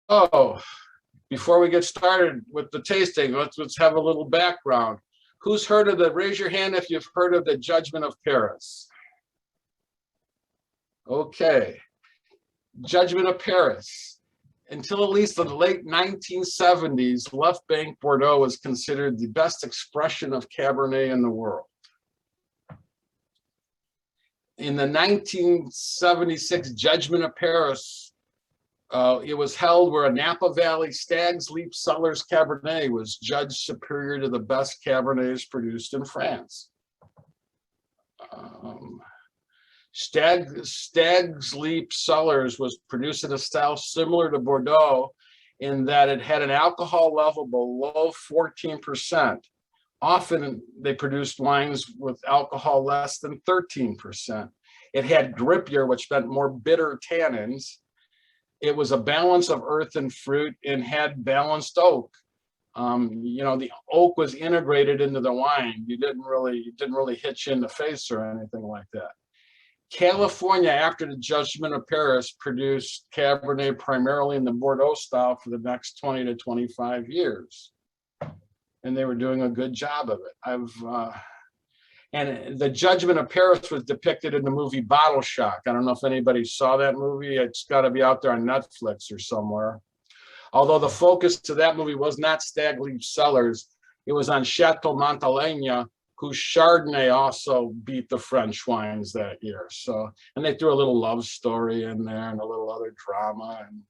Oh, before we get started with the tasting, let's have a little background. Who's heard of the, raise your hand if you've heard of the Judgment of Paris. Okay, Judgment of Paris. Until at least the late 1970s, left bank Bordeaux was considered the best expression of Cabernet in the world. In the 1976 Judgment of Paris, it was held where a Napa Valley Stag's Leap Cellars Cabernet was judged superior to the best Cabernets produced in France. Stag's Leap Cellars was produced in a style similar to Bordeaux in that it had an alcohol level below 14%. Often they produced wines with alcohol less than 13%. It had grippier, which meant more bitter tannins. It was a balance of earth and fruit and had balanced oak. The oak was integrated into the wine. It didn't really hit you in the face or anything like that. California, after the Judgment of Paris, produced Cabernet primarily in the Bordeaux style for the next 20 to 25 years. And they were doing a good job of it. And the Judgment of Paris was depicted in the movie Bottle Shock. I don't know if anybody saw that movie. It's got to be out there on Netflix or somewhere. Although the focus to that movie was not Stag Leap Cellars, it was on Chateau Montelena, whose Chardonnay also beat the French wines that year. So, and they threw a little love story in there and a little other drama, and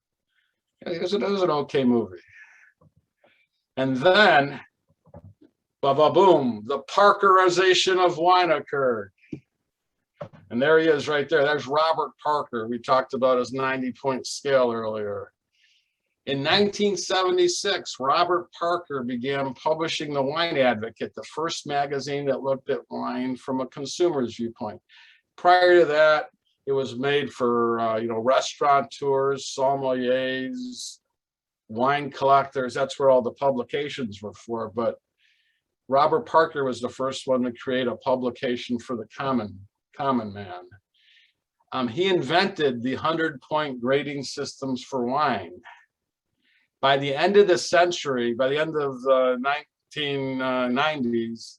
it was an okay movie. And then, ba-ba-boom, the Parkerization of wine occurred. And there he is right there. There's Robert Parker. We talked about his 90-point scale earlier. In 1976, Robert Parker began publishing The Wine Advocate, the first magazine that looked at wine from a consumer's viewpoint. Prior to that, it was made for restaurateurs, sommeliers, wine collectors. That's where all the publications were for. But Robert Parker was the first one to create a publication for the common man. He invented the 100-point grading systems for wine. By the end of the century, by the end of the 1990s,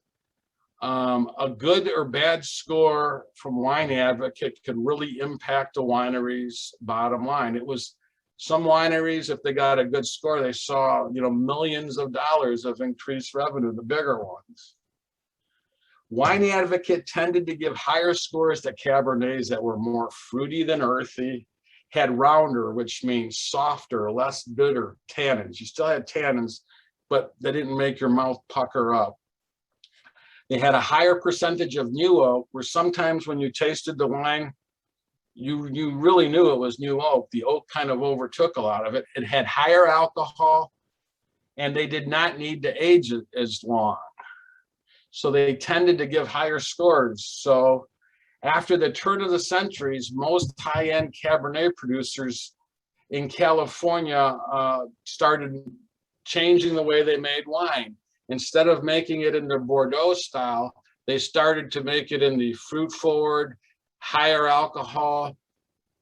a good or bad score from Wine Advocate could really impact a winery's bottom line. It was some wineries, if they got a good score, they saw millions of dollars of increased revenue, the bigger ones. Wine Advocate tended to give higher scores to Cabernets that were more fruity than earthy, had rounder, which means softer, less bitter tannins. You still had tannins, but they didn't make your mouth pucker up. They had a higher percentage of new oak, where sometimes when you tasted the wine, you really knew it was new oak. The oak kind of overtook a lot of it. It had higher alcohol, and they did not need to age it as long. So they tended to give higher scores. So after the turn of the centuries, most high-end Cabernet producers in California started changing the way they made wine. Instead of making it in their Bordeaux style, they started to make it in the fruit-forward, higher alcohol,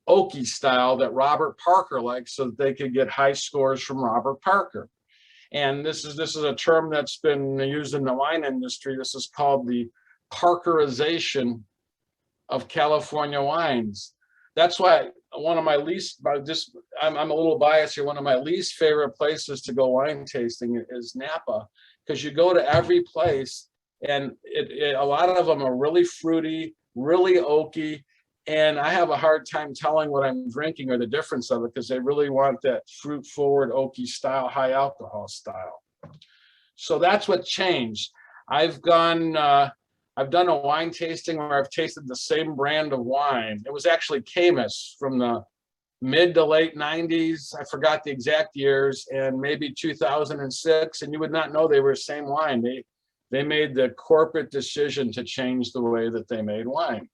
oaky style that Robert Parker liked, so that they could get high scores from Robert Parker. And this is a term that's been used in the wine industry. This is called the Parkerization of California wines. That's why one of my least, I'm a little biased here, one of my least favorite places to go wine tasting is Napa, because you go to every place and a lot of them are really fruity, really oaky, and I have a hard time telling what I'm drinking or the difference of it, because they really want that fruit forward, oaky style, high alcohol style. So that's what changed. I've done a wine tasting where I've tasted the same brand of wine. It was actually Camus from the mid to late 90s. I forgot the exact years, and maybe 2006, and you would not know they were the same wine. They made the corporate decision to change the way that they made wine.